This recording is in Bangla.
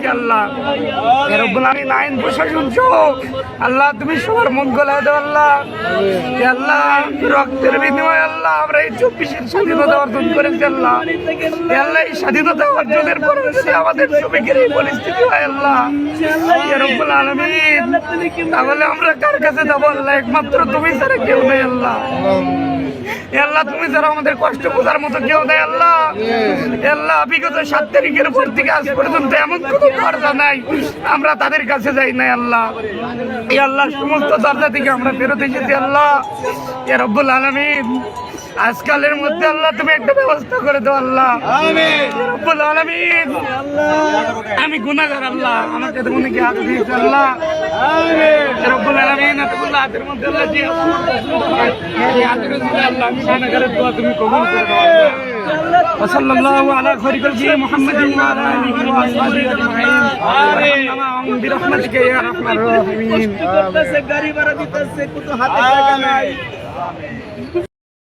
আমাদেরকে আল্লাহ রব্বুল আলামিন আইন প্রশাসন সহ আল্লাহ তুমি সবার মন গলায় দাও আল্লাহ। আল্লাহ রক্তের বিনিময়ে আল্লাহ আমরা এই 24-এর স্বাধীনতা অর্জন করেছি আল্লাহ। আল্লাহ এই স্বাধীনতা অর্জনের পরে যদি আমাদের শ্রমিকের এই পরিস্থিতি হয় আল্লাহ রব্বুল আলামিন, তাহলে আমরা কার কাছে যাবো আল্লাহ? একমাত্র তুমি ছাড়া কেউ নেই আল্লাহ। আল্লাহ তুমি যারা আমাদের কষ্ট বোঝার মতো কেউ দেয় আল্লাহ। আল্লাহ বিগত 7 তারিখের পর থেকে আজ পর্যন্ত এমন কোনো দরজা নাই আমরা তাদের কাছে যাই নাই আল্লাহ। এই আল্লাহ সমস্ত দরজা থেকে আমরা ফেরত এসেছি আল্লাহ। ইয়া রব্বুল আলামিন, আজকালের মধ্যে আল্লাহ তুমি একটা ব্যবস্থা করে দাও আল্লাহ। রব্বুল আলামিন, আমি গুনাহগার আল্লাহ, আমাকে তুমি কি হাত দিয়েছো আল্লাহ। রব্বুল আলামিন, এতগুলো হাতের মধ্যে আল্লাহ যে এই হাতের মধ্যে আল্লাহ আমি গুনাহগারের দোয়া তুমি কবুল করে দাও আল্লাহ। وصلى الله على خير خلقه محمد وعلى اله وصحبه اجمعين برحمتك يا ارحم الراحمين।